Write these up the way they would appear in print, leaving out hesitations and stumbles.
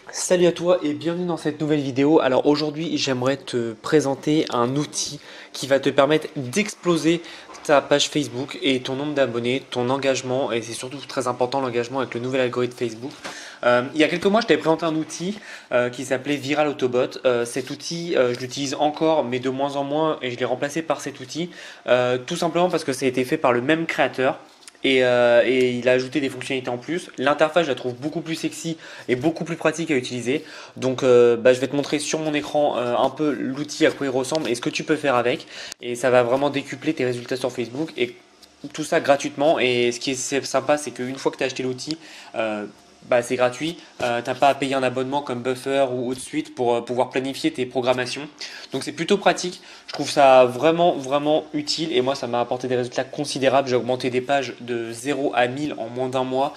Salut à toi et bienvenue dans cette nouvelle vidéo. Alors aujourd'hui, j'aimerais te présenter un outil qui va te permettre d'exploser ta page Facebook et ton nombre d'abonnés, ton engagement, et c'est surtout très important l'engagement avec le nouvel algorithme Facebook. Il y a quelques mois, je t'avais présenté un outil qui s'appelait Viral Autobot. Cet outil, je l'utilise encore, mais de moins en moins, et je l'ai remplacé par cet outil, tout simplement parce que ça a été fait par le même créateur. Et il a ajouté des fonctionnalités en plus. L'interface, je la trouve beaucoup plus sexy et beaucoup plus pratique à utiliser. Donc, je vais te montrer sur mon écran un peu l'outil à quoi il ressemble et ce que tu peux faire avec. Et ça va vraiment décupler tes résultats sur Facebook et tout ça gratuitement. Et ce qui est sympa, c'est qu'une fois que tu as acheté l'outil, c'est gratuit. T'as pas à payer un abonnement comme Buffer ou OutSuite pour pouvoir planifier tes programmations. Donc c'est plutôt pratique. Je trouve ça vraiment vraiment utile et moi ça m'a apporté des résultats considérables. J'ai augmenté des pages de 0 à 1000 en moins d'un mois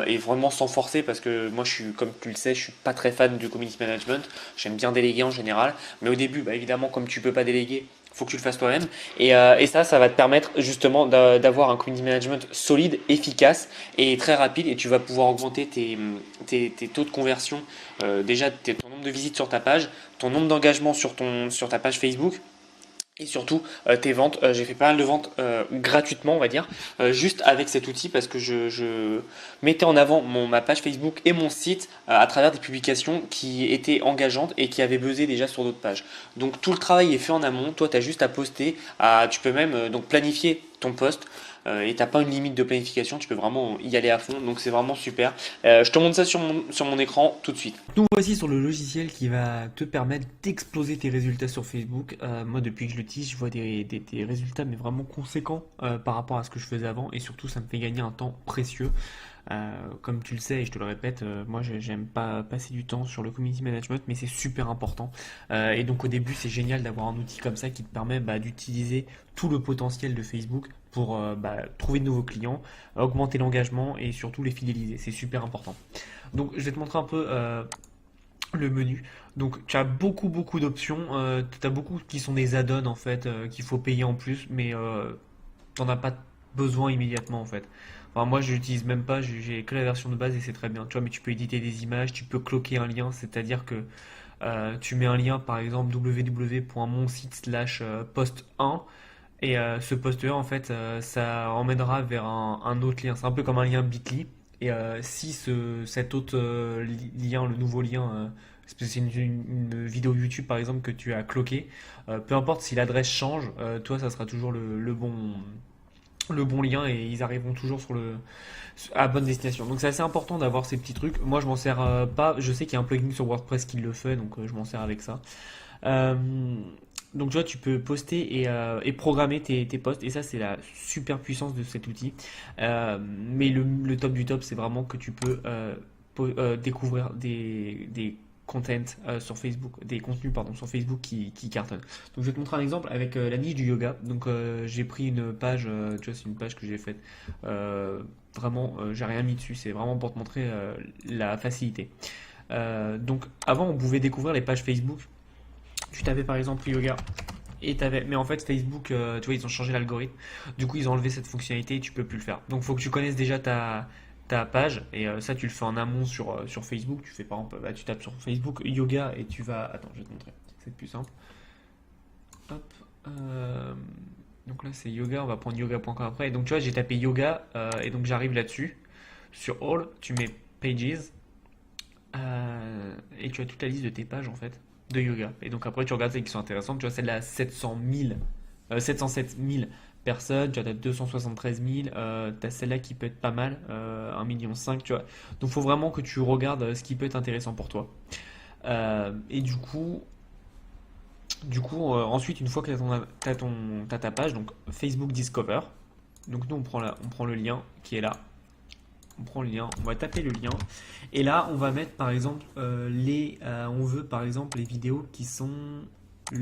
et vraiment sans forcer parce que moi je suis, comme tu le sais, je suis pas très fan du community management. J'aime bien déléguer en général, mais au début, évidemment, comme tu peux pas déléguer, faut que tu le fasses toi-même. Et ça va te permettre justement d'avoir un community management solide, efficace et très rapide. Et tu vas pouvoir augmenter tes taux de conversion, déjà ton nombre de visites sur ta page, ton nombre d'engagements sur ta page Facebook. Et surtout tes ventes, j'ai fait pas mal de ventes gratuitement on va dire, juste avec cet outil parce que je mettais en avant ma page Facebook et mon site à travers des publications qui étaient engageantes et qui avaient buzzé déjà sur d'autres pages. Donc tout le travail est fait en amont, toi tu as juste à poster, tu peux même donc planifier ton post et t'as pas une limite de planification, tu peux vraiment y aller à fond, donc c'est vraiment super. Je te montre ça sur mon écran tout de suite. Nous voici sur le logiciel qui va te permettre d'exploser tes résultats sur Facebook. Moi, depuis que je l'utilise, je vois des résultats mais vraiment conséquents par rapport à ce que je faisais avant et surtout, ça me fait gagner un temps précieux. Comme tu le sais et je te le répète, moi j'aime pas passer du temps sur le community management, mais c'est super important. Et donc au début, c'est génial d'avoir un outil comme ça qui te permet d'utiliser tout le potentiel de Facebook pour trouver de nouveaux clients, augmenter l'engagement et surtout les fidéliser. C'est super important. Donc je vais te montrer un peu le menu. Donc tu as beaucoup d'options. Tu as beaucoup qui sont des add-ons en fait qu'il faut payer en plus, mais t'en as pas besoin immédiatement en fait. Enfin, moi je l'utilise même pas, j'ai que la version de base et c'est très bien. Tu vois, mais tu peux éditer des images, tu peux cloquer un lien, c'est-à-dire que tu mets un lien par exemple www.monsite/post 1 et ce post 1 en fait ça emmènera vers un autre lien. C'est un peu comme un lien Bitly. Et si cet autre lien, le nouveau lien, c'est une vidéo YouTube par exemple que tu as cloqué, peu importe si l'adresse change, toi ça sera toujours le bon lien et ils arriveront toujours à bonne destination. Donc c'est assez important d'avoir ces petits trucs. Moi je m'en sers pas, je sais qu'il y a un plugin sur WordPress qui le fait, donc je m'en sers avec ça. Euh, donc tu vois, tu peux poster et programmer tes posts et ça c'est la super puissance de cet outil. Mais le top du top c'est vraiment que tu peux découvrir des content sur Facebook, des contenus pardon sur Facebook qui cartonnent. Donc je vais te montrer un exemple avec la niche du yoga. Donc j'ai pris une page, tu vois c'est une page que j'ai faite. Vraiment j'ai rien mis dessus, c'est vraiment pour te montrer la facilité. Donc avant on pouvait découvrir les pages Facebook. Tu tapais par exemple yoga et t'avais, mais en fait Facebook, tu vois, ils ont changé l'algorithme. Du coup, ils ont enlevé cette fonctionnalité et tu peux plus le faire. Donc, il faut que tu connaisses déjà ta page et ça, tu le fais en amont sur Facebook. Tu fais par exemple, tu tapes sur Facebook yoga et tu vas. Attends, je vais te montrer. C'est plus simple. Hop. euh, donc là, c'est yoga. On va prendre yoga.com après. Et donc, tu vois, j'ai tapé yoga et donc j'arrive là-dessus. Sur All, tu mets Pages et tu as toute la liste de tes pages en fait de yoga. Et donc après tu regardes celles qui sont intéressantes. Tu vois celle-là à 707 000 personnes, tu as 273 000, tu as celle-là qui peut être pas mal, 1,5 million, tu vois. Donc il faut vraiment que tu regardes ce qui peut être intéressant pour toi. Et ensuite, une fois que tu as ta page, donc Facebook Discover, donc nous on prend le lien qui est là, on prend le lien, on va taper le lien et là on va mettre par exemple on veut par exemple les vidéos qui sont tu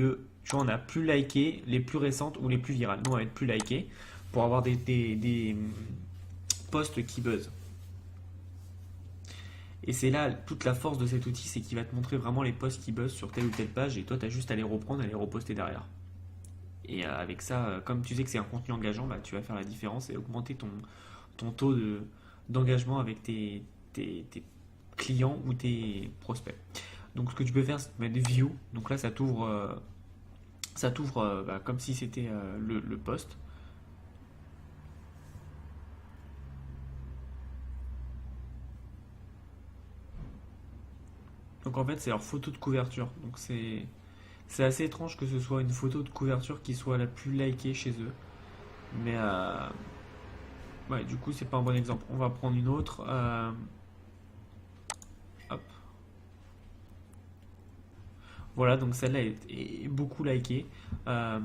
vois on a plus liké, les plus récentes ou les plus virales. Nous on va être plus liké pour avoir des posts qui buzzent. Et c'est là toute la force de cet outil, c'est qu'il va te montrer vraiment les posts qui buzzent sur telle ou telle page et toi tu as juste à les reprendre et à les reposter derrière. Et avec ça, comme tu sais que c'est un contenu engageant, tu vas faire la différence et augmenter ton taux d'engagement avec tes clients ou tes prospects. Donc ce que tu peux faire, c'est mettre view. Donc là, ça t'ouvre comme si c'était le post. Donc en fait, c'est leur photo de couverture. Donc c'est assez étrange que ce soit une photo de couverture qui soit la plus likée chez eux. Mais ouais, du coup, c'est pas un bon exemple. On va prendre une autre. Hop. Voilà, donc celle-là est beaucoup likée. Euh,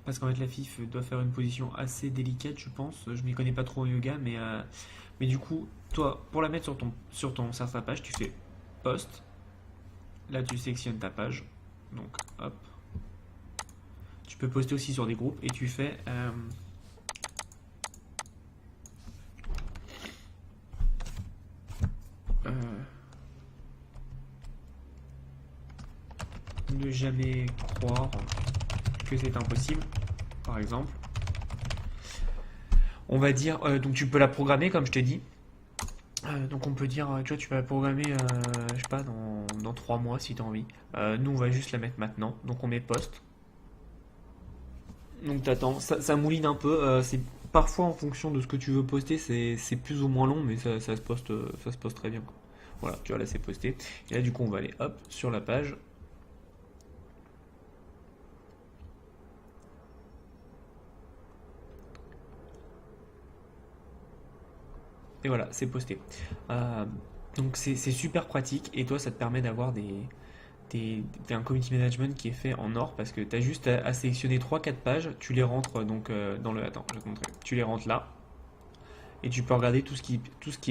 Parce qu'en fait, la FIF doit faire une position assez délicate, je pense. Je m'y connais pas trop en yoga, mais du coup, toi, pour la mettre sur ta page, tu fais post. Là, tu sélectionnes ta page. Donc, hop. Tu peux poster aussi sur des groupes et tu fais euh, ne jamais croire que c'est impossible, par exemple. On va dire, donc tu peux la programmer comme je t'ai dit. Donc on peut dire, tu vois, tu vas la programmer, je sais pas, dans 3 mois si tu as envie. Nous, on va juste la mettre maintenant. Donc on met post. Donc t'attends, ça mouline un peu. C'est parfois en fonction de ce que tu veux poster, c'est plus ou moins long, mais ça se poste très bien, quoi. Voilà, tu vois, là c'est posté. Et là, du coup, on va aller hop sur la page. Et voilà, c'est posté. Euh, donc c'est super pratique et toi ça te permet d'avoir un community management qui est fait en or parce que tu as juste à sélectionner trois quatre pages, tu les rentres donc dans le... Attends, je vais te montrer. Tu les rentres là et tu peux regarder tout ce qui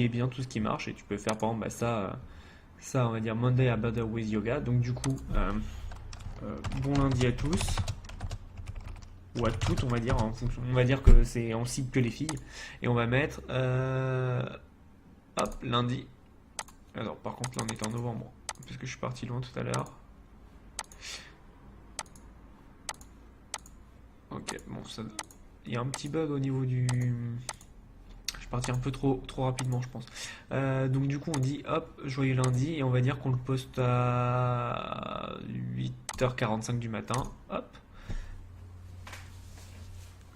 est bien, tout ce qui marche et tu peux faire par exemple ça on va dire Monday à Better with Yoga. Donc du coup, bon lundi à tous ou à toutes on va dire en fonction. On va dire que c'est on cite que les filles et on va mettre hop lundi. Alors par contre là on est en novembre parce que je suis parti loin tout à l'heure. Ok, bon ça il y a un petit bug au niveau du je suis parti un peu trop rapidement je pense. Donc du coup on dit hop joyeux lundi et on va dire qu'on le poste à 8h45 du matin. Hop.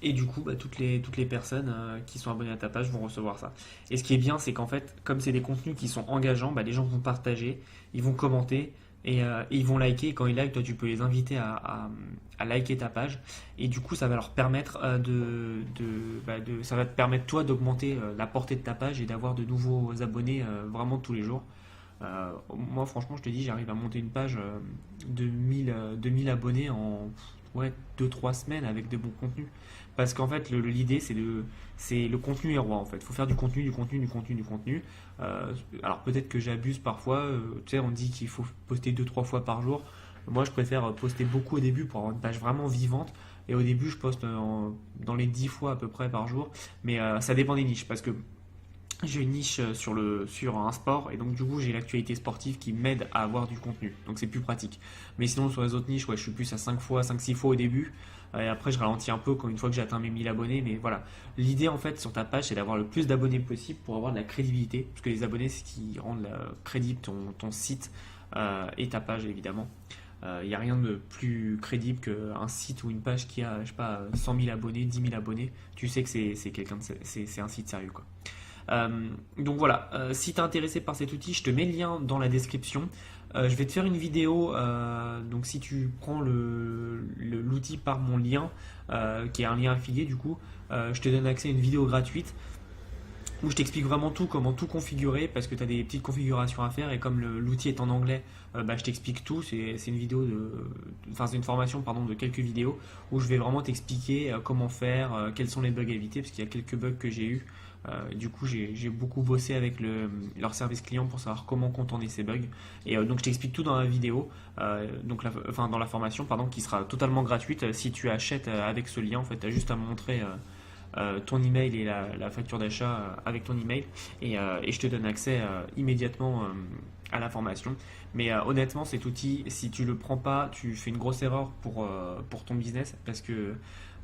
Et du coup, toutes les personnes qui sont abonnées à ta page vont recevoir ça. Et ce qui est bien, c'est qu'en fait, comme c'est des contenus qui sont engageants, les gens vont partager, ils vont commenter et ils vont liker. Et quand ils likent, toi, tu peux les inviter à liker ta page. Et du coup, ça va leur permettre ça va te permettre toi d'augmenter la portée de ta page et d'avoir de nouveaux abonnés vraiment tous les jours. Moi, franchement, je te dis, j'arrive à monter une page de 1000 abonnés en ouais, 2-3 semaines avec de bons contenus. Parce qu'en fait, l'idée, c'est le contenu est roi en fait. Il faut faire du contenu, du contenu, du contenu, du contenu. Alors peut-être que j'abuse parfois. Tu sais, on dit qu'il faut poster 2-3 fois par jour. Moi, je préfère poster beaucoup au début pour avoir une page vraiment vivante. Et au début, je poste dans les 10 fois à peu près par jour. Mais ça dépend des niches. Parce que j'ai une niche sur un sport et donc du coup j'ai l'actualité sportive qui m'aide à avoir du contenu. Donc c'est plus pratique. Mais sinon sur les autres niches, ouais, je suis plus à 5 fois, 5-6 fois au début. Et après je ralentis un peu quand une fois que j'ai atteint mes 1000 abonnés. Mais voilà. L'idée en fait sur ta page c'est d'avoir le plus d'abonnés possible pour avoir de la crédibilité. Parce que les abonnés c'est ce qui rend crédible ton site et ta page évidemment. Il n'y a rien de plus crédible qu'un site ou une page qui a, je sais pas, 100 000 abonnés, 10 000 abonnés. Tu sais que c'est quelqu'un c'est un site sérieux quoi. Donc voilà, si tu es intéressé par cet outil, je te mets le lien dans la description. Je vais te faire une vidéo, donc si tu prends l'outil par mon lien, qui est un lien affilié du coup, je te donne accès à une vidéo gratuite où je t'explique vraiment tout, comment tout configurer, parce que tu as des petites configurations à faire et comme l'outil est en anglais, je t'explique tout. C'est une vidéo enfin c'est une formation pardon de quelques vidéos où je vais vraiment t'expliquer comment faire, quels sont les bugs à éviter, parce qu'il y a quelques bugs que j'ai eu. Du coup, j'ai beaucoup bossé avec leur service client pour savoir comment contourner ces bugs. Et donc, je t'explique tout dans la vidéo, enfin dans la formation, pardon, qui sera totalement gratuite. Si tu achètes avec ce lien, en fait, tu as juste à montrer ton email et la facture d'achat avec ton email, et je te donne accès immédiatement à la formation. Mais honnêtement, cet outil, si tu le prends pas, tu fais une grosse erreur pour ton business parce que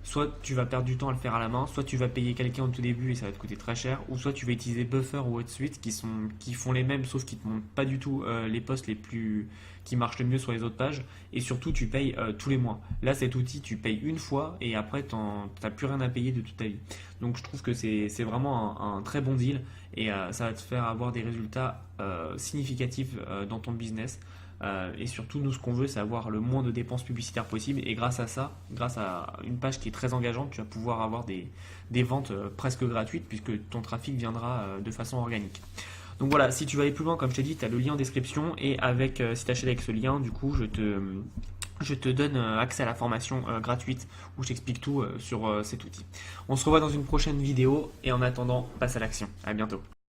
soit tu vas perdre du temps à le faire à la main, soit tu vas payer quelqu'un au tout début et ça va te coûter très cher, ou soit tu vas utiliser Buffer ou HotSuite qui font les mêmes sauf qui te montrent pas du tout les posts qui marchent le mieux sur les autres pages, et surtout tu payes tous les mois. Là, cet outil, tu payes une fois et après t'as plus rien à payer de toute ta vie. Donc je trouve que c'est vraiment un très bon deal, et ça va te faire avoir des résultats significatifs dans ton business. Et surtout, nous, ce qu'on veut, c'est avoir le moins de dépenses publicitaires possible. Et grâce à ça, grâce à une page qui est très engageante, tu vas pouvoir avoir des ventes presque gratuites puisque ton trafic viendra de façon organique. Donc voilà, si tu veux aller plus loin, comme je t'ai dit, tu as le lien en description. Et si tu achètes avec ce lien, du coup, je te donne accès à la formation gratuite où je t'explique tout sur cet outil. On se revoit dans une prochaine vidéo. Et en attendant, passe à l'action. À bientôt.